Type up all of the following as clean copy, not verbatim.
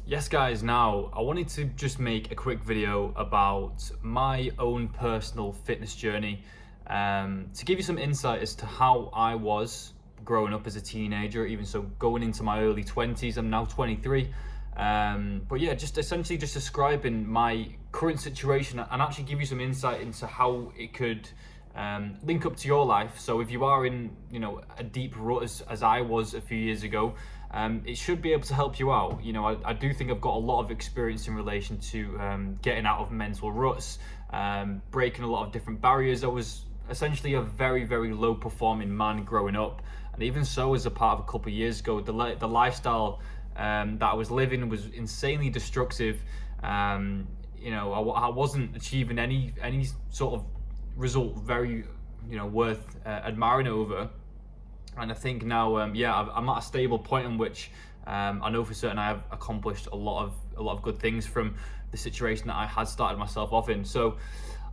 Yes guys, now I wanted to just make a quick video about my own personal fitness journey, to give you some insight as to how I was growing up as a teenager, even so going into my early 20s. I'm now 23. But yeah, just essentially just describing my current situation and actually give you some insight into how it could link up to your life. So if you are in, a deep rut as I was a few years ago, it should be able to help you out. I do think I've got a lot of experience in relation to getting out of mental ruts, breaking a lot of different barriers. I was essentially a very, very low performing man growing up. And even so, as a part of a couple of years ago, the lifestyle that I was living was insanely destructive. I wasn't achieving any sort of result very worth admiring over. And I think now I'm at a stable point in which I know for certain I have accomplished a lot of good things from the situation that I had started myself off in. So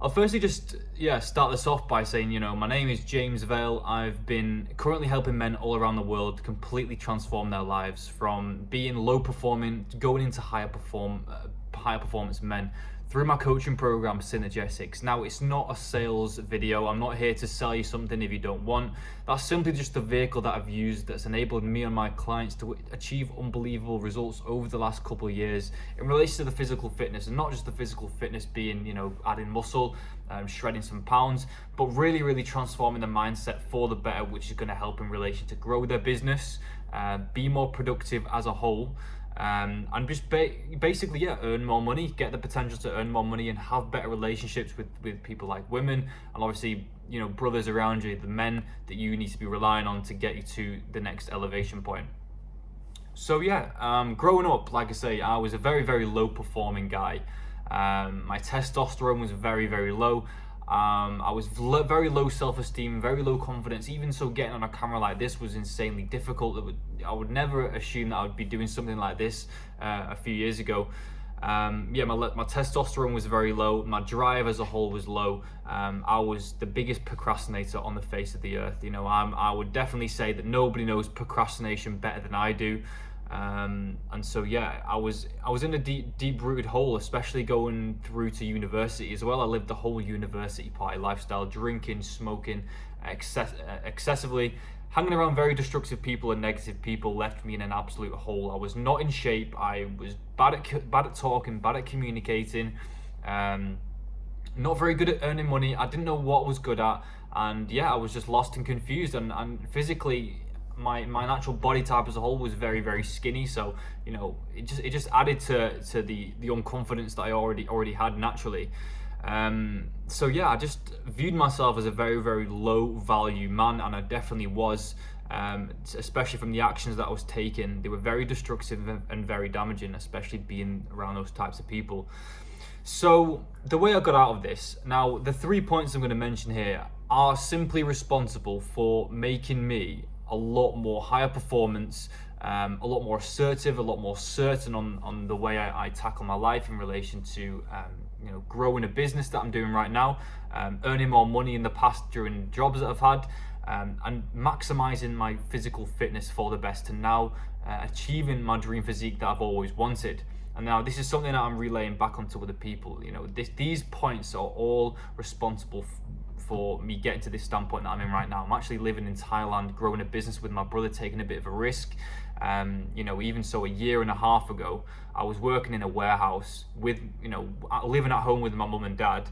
I'll firstly just start this off by saying, my name is James Vale. I've been currently helping men all around the world completely transform their lives from being low performing to going into higher performance men through my coaching program Synergetics. Now, it's not a sales video. I'm not here to sell you something if you don't want. That's simply just the vehicle that I've used that's enabled me and my clients to achieve unbelievable results over the last couple of years in relation to the physical fitness, and not just the physical fitness being, adding muscle, shredding some pounds, but really transforming the mindset for the better, which is going to help in relation to grow their business, be more productive as a whole, and just basically earn more money, get the potential to earn more money and have better relationships with people like women, and obviously brothers around you, the men that you need to be relying on to get you to the next elevation point. So growing up, like I say, I was a very low performing guy. My testosterone was very low. I was very low self-esteem, very low confidence. Even so, getting on a camera like this was insanely difficult. I would never assume that I would be doing something like this a few years ago. My testosterone was very low. My drive as a whole was low. I was the biggest procrastinator on the face of the earth. I would definitely say that nobody knows procrastination better than I do. And so I was in a deep rooted hole, especially going through to university as well. I lived the whole university party lifestyle, drinking, smoking excessively, hanging around very destructive people and negative people. Left me in an absolute hole. I was not in shape. I was bad at talking, bad at communicating, not very good at earning money. I didn't know what I was good at, and I was just lost and confused, and physically my natural body type as a whole was very skinny. So it just added to the unconfidence that I already had naturally. I just viewed myself as a very low value man, and I definitely was, especially from the actions that I was taking. They were very destructive and very damaging, especially being around those types of people. So the way I got out of this, now the 3 points I'm going to mention here are simply responsible for making me a lot more higher performance, a lot more assertive, a lot more certain on the way I tackle my life in relation to growing a business that I'm doing right now, earning more money in the past during jobs that I've had, and maximizing my physical fitness for the best, and now achieving my dream physique that I've always wanted. And now this is something that I'm relaying back onto other people. These points are all responsible for me getting to this standpoint that I'm in right now. I'm actually living in Thailand, growing a business with my brother, taking a bit of a risk. Even so, a year and a half ago, I was working in a warehouse with, living at home with my mum and dad,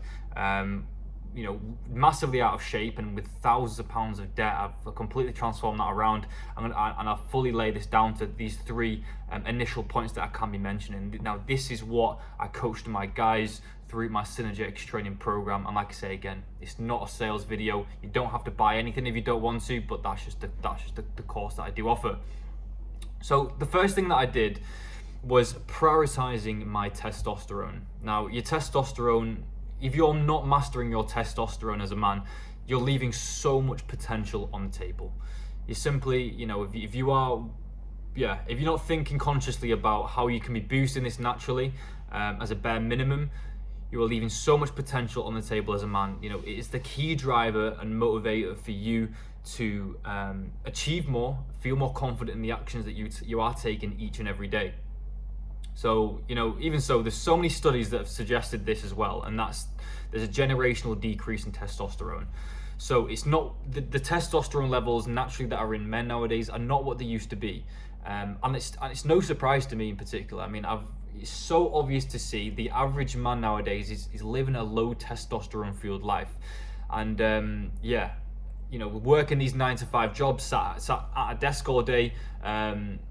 massively out of shape and with thousands of pounds of debt. I've completely transformed that around, and I've fully laid this down to these 3 initial points that I can be mentioning. Now, this is what I coached my guys through my Synergetics training program. And like I say again, it's not a sales video. You don't have to buy anything if you don't want to, but that's just the course that I do offer. So the first thing that I did was prioritizing my testosterone. Now, your testosterone, if you're not mastering your testosterone as a man, you're leaving so much potential on the table. You simply, if you're not thinking consciously about how you can be boosting this naturally, as a bare minimum, you are leaving so much potential on the table as a man. It is the key driver and motivator for you to achieve more, feel more confident in the actions that you are taking each and every day. So, even so, there's so many studies that have suggested this as well, and there's a generational decrease in testosterone. So it's not the testosterone levels naturally that are in men nowadays are not what they used to be, and it's no surprise to me in particular. I mean, it's so obvious to see the average man nowadays is living a low testosterone fueled life, and working these 9 to 5 jobs, sat at a desk all day,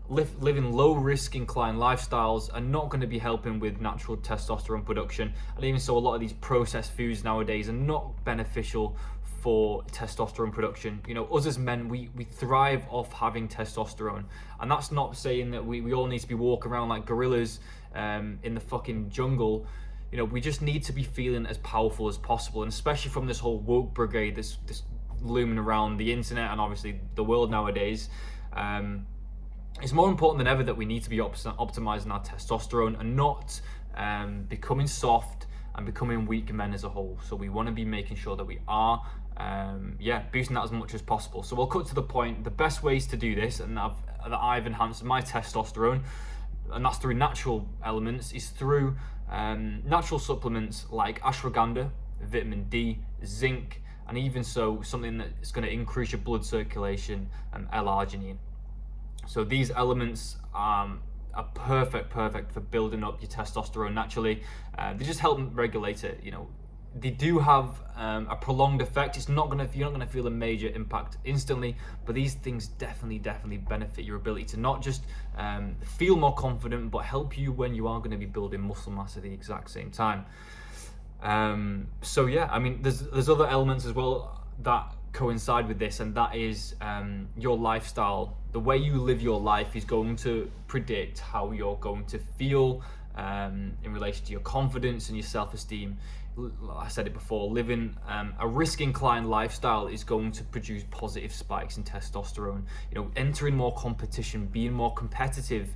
living low risk inclined lifestyles are not going to be helping with natural testosterone production. And even so, a lot of these processed foods nowadays are not beneficial for testosterone production. Us as men, we thrive off having testosterone, and that's not saying that we all need to be walking around like gorillas in the fucking jungle. We just need to be feeling as powerful as possible, and especially from this whole woke brigade this looming around the internet and obviously the world nowadays. It's more important than ever that we need to be optimizing our testosterone and not becoming soft and becoming weak men as a whole. So we want to be making sure that we are boosting that as much as possible. So we'll cut to the point. The best ways to do this, and that I've enhanced my testosterone, and that's through natural elements, is through natural supplements like ashwagandha, vitamin D, zinc, and even so, something that's going to increase your blood circulation, L-arginine. So these elements are perfect for building up your testosterone naturally. They just help regulate it. They do have a prolonged effect. You're not going to feel a major impact instantly, but these things definitely benefit your ability to not just feel more confident, but help you when you are going to be building muscle mass at the exact same time. There's other elements as well that coincide with this, and that is your lifestyle. The way you live your life is going to predict how you're going to feel in relation to your confidence and your self-esteem. I said it before, living a risk-inclined lifestyle is going to produce positive spikes in testosterone. Entering more competition, being more competitive,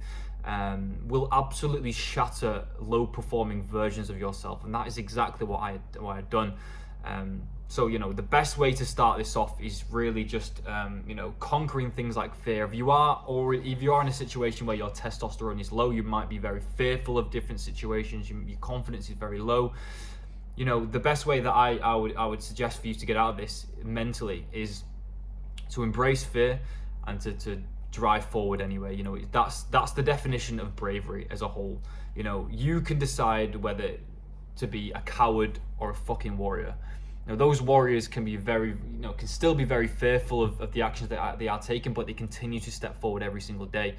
will absolutely shatter low-performing versions of yourself, and that is exactly what I had done. So the best way to start this off is really just conquering things like fear. If you are in a situation where your testosterone is low, you might be very fearful of different situations. Your confidence is very low. The best way that I would suggest for you to get out of this mentally is to embrace fear and to drive forward anyway. That's the definition of bravery as a whole. You can decide whether to be a coward or a fucking warrior. Those warriors can be can still be very fearful of the actions that they are taking, but they continue to step forward every single day.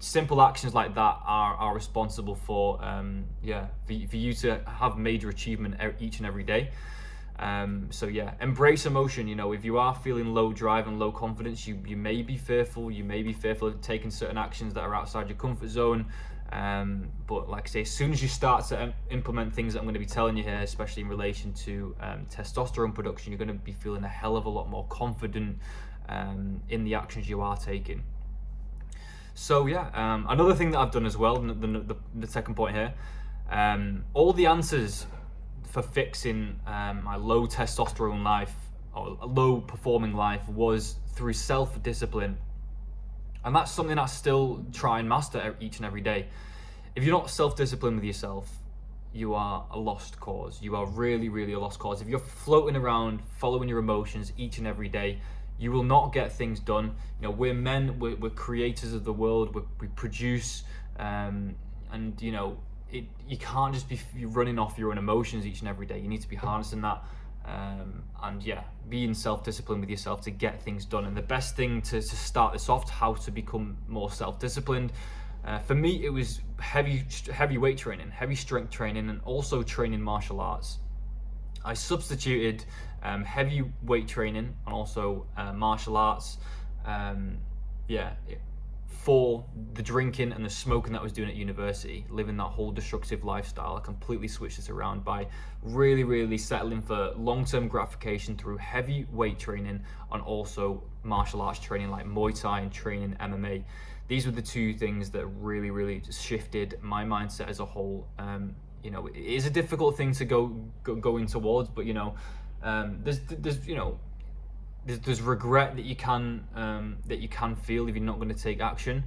Simple actions like that are responsible for you to have major achievement each and every day. Embrace emotion. If you are feeling low drive and low confidence, you may be fearful. You may be fearful of taking certain actions that are outside your comfort zone. But like I say, as soon as you start to implement things that I'm going to be telling you here, especially in relation to testosterone production, you're going to be feeling a hell of a lot more confident in the actions you are taking. So another thing that I've done as well, the second point here, all the answers for fixing my low testosterone life or a low performing life was through self-discipline. And that's something I still try and master each and every day. If you're not self-disciplined with yourself, you are a lost cause. You are really, really a lost cause. If you're floating around, following your emotions each and every day, you will not get things done. We're men, we're creators of the world, we produce, you can't just be running off your own emotions each and every day. You need to be harnessing that. Being self-disciplined with yourself to get things done. And the best thing to start this off, how to become more self-disciplined, for me it was heavy weight training, heavy strength training, and also training martial arts. I substituted heavy weight training and also martial arts for the drinking and the smoking that I was doing at university, living that whole destructive lifestyle. I completely switched this around by really, really settling for long-term gratification through heavy weight training and also martial arts training like Muay Thai and training MMA. These were the two things that really, really just shifted my mindset as a whole. It is a difficult thing to go in towards, but there's there's regret that you can feel if you're not going to take action.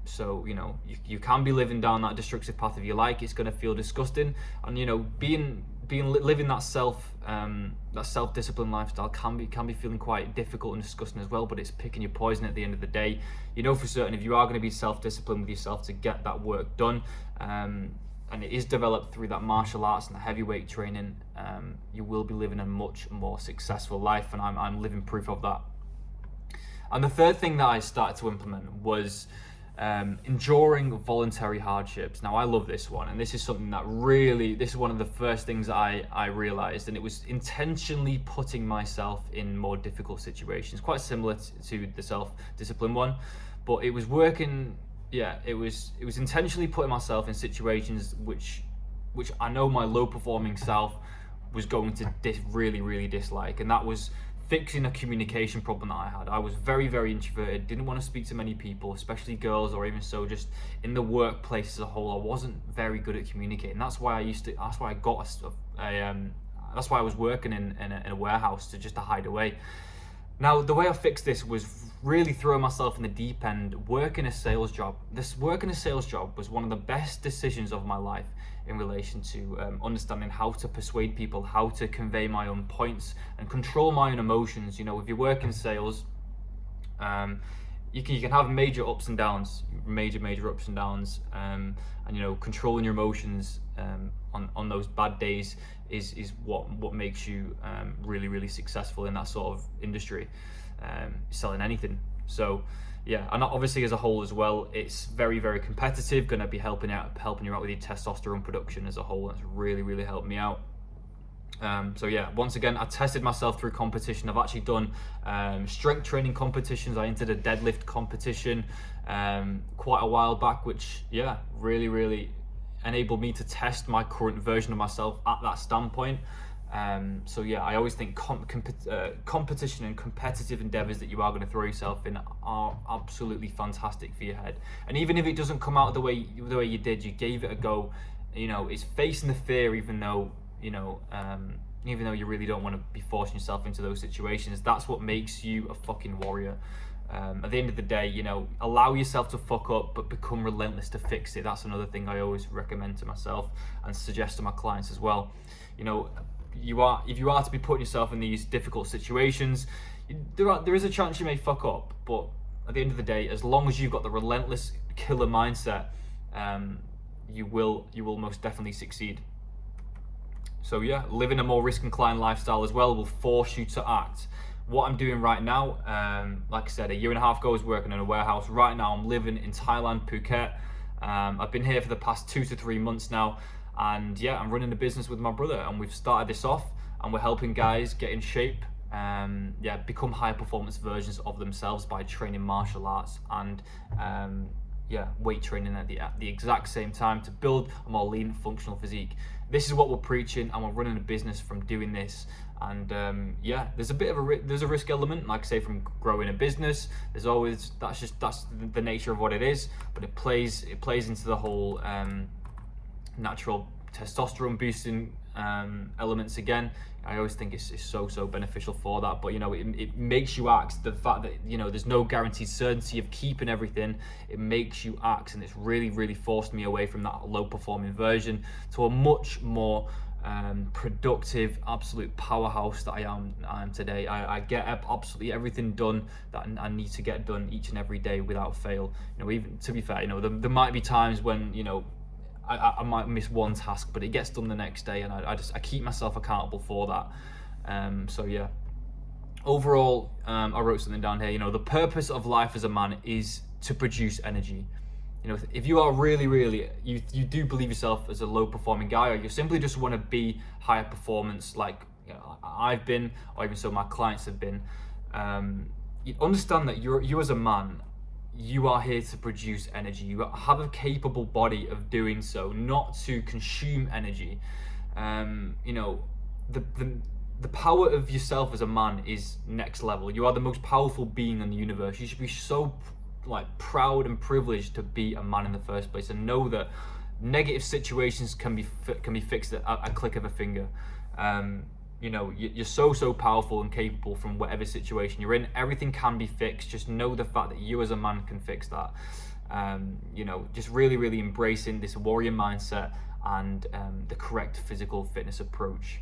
So you can be living down that destructive path if you like. It's going to feel disgusting, and living that self-discipline lifestyle can be feeling quite difficult and disgusting as well. But it's picking your poison at the end of the day. For certain, if you are going to be self-disciplined with yourself to get that work done, and it is developed through that martial arts and the heavyweight training, you will be living a much more successful life, and I'm living proof of that. And the third thing that I started to implement was enduring voluntary hardships. Now, I love this one, and this is something that this is one of the first things I realized, and it was intentionally putting myself in more difficult situations, quite similar to the self-discipline one, but it was working. Yeah, it was intentionally putting myself in situations which I know my low-performing self was going to really, really dislike, and that was fixing a communication problem that I had. I was very, very introverted, didn't want to speak to many people, especially girls, or even so just in the workplace as a whole. I wasn't very good at communicating. That's why I was working in a warehouse to hide away. Now, the way I fixed this was really throwing myself in the deep end, working a sales job. Working a sales job was one of the best decisions of my life in relation to understanding how to persuade people, how to convey my own points and control my own emotions. If you work in sales, you can have major ups and downs, major ups and downs, and controlling your emotions on those bad days is what makes you really, really successful in that sort of industry, selling anything. So yeah, and obviously as a whole as well, it's very, very competitive, going to be helping you out with your testosterone production as a whole. That's really, really helped me out. So yeah, once again, I tested myself through competition. I've actually done strength training competitions. I entered a deadlift competition quite a while back, which really, really enabled me to test my current version of myself at that standpoint. So yeah, I always think competition and competitive endeavors that you are going to throw yourself in are absolutely fantastic for your head. And even if it doesn't come out the way you did, you gave it a go. It's facing the fear, even though you really don't want to be forcing yourself into those situations. That's what makes you a fucking warrior. At the end of the day, allow yourself to fuck up, but become relentless to fix it. That's another thing I always recommend to myself and suggest to my clients as well. If you are to be putting yourself in these difficult situations, there is a chance you may fuck up, but at the end of the day, as long as you've got the relentless killer mindset, you will most definitely succeed. So yeah, living a more risk-inclined lifestyle as well will force you to act. What I'm doing right now, like I said, a year and a half ago I was working in a warehouse. Right now I'm living in Thailand, Phuket. I've been here for the past 2 to 3 months now, and yeah, I'm running a business with my brother, and we've started this off, and we're helping guys get in shape, become high performance versions of themselves by training martial arts and weight training at the exact same time to build a more lean, functional physique. This is what we're preaching, and we're running a business from doing this. And there's a risk element, like I say, from growing a business. There's always that's the nature of what it is, but it plays into the whole natural testosterone boosting elements again. I always think it's so beneficial for that, but it makes you act. The fact that there's no guaranteed certainty of keeping everything, it makes you act, and it's really forced me away from that low performing version to a much more productive, absolute powerhouse that I am today. I get absolutely everything done that I need to get done each and every day without fail. Even to be fair, there might be times when I might miss one task, but it gets done the next day, and I keep myself accountable for that. So yeah, overall, I wrote something down here. The purpose of life as a man is to produce energy. If you are really, you do believe yourself as a low performing guy, or you simply just want to be higher performance, like I've been, or even so my clients have been, you understand that you as a man, you are here to produce energy. You have a capable body of doing so, not to consume energy. The power of yourself as a man is next level. You are the most powerful being in the universe. You should be so proud and privileged to be a man in the first place, and know that negative situations can be fixed at a click of a finger. you know, you're so powerful and capable from whatever situation you're in. Everything can be fixed. Just know the fact that you as a man can fix that. You know, just really embracing this warrior mindset and the correct physical fitness approach.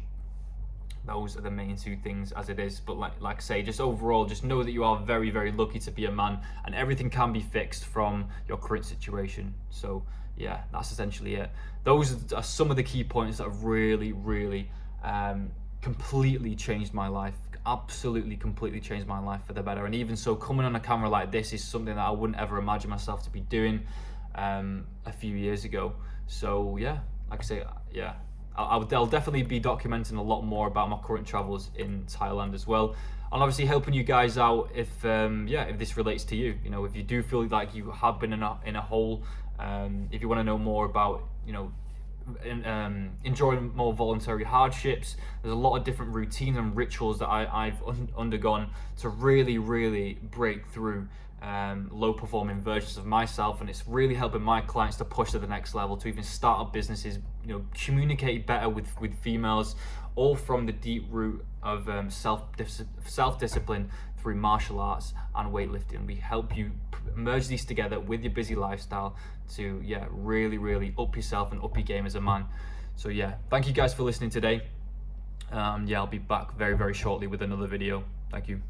Those are the main two things as it is. But like I say, just overall, just know that you are very lucky to be a man, and everything can be fixed from your current situation. So yeah, that's essentially it. Those are some of the key points that have really completely changed my life. Absolutely completely changed my life for the better. And even so, coming on a camera like this is something that I wouldn't ever imagine myself to be doing a few years ago. So yeah, like I say, yeah, I'll definitely be documenting a lot more about my current travels in Thailand as well, and obviously helping you guys out if if this relates to you. You know, if you do feel like you have been in a hole, if you want to know more about, you know, enjoying more voluntary hardships, there's a lot of different routines and rituals that I've undergone to really break through low performing versions of myself, and it's really helping my clients to push to the next level, to even start up businesses, you know, communicate better with females, all from the deep root of self-discipline through martial arts and weightlifting. We help you merge these together with your busy lifestyle to really up yourself and up your game as a man. So yeah, thank you guys for listening today. I'll be back very shortly with another video. Thank you.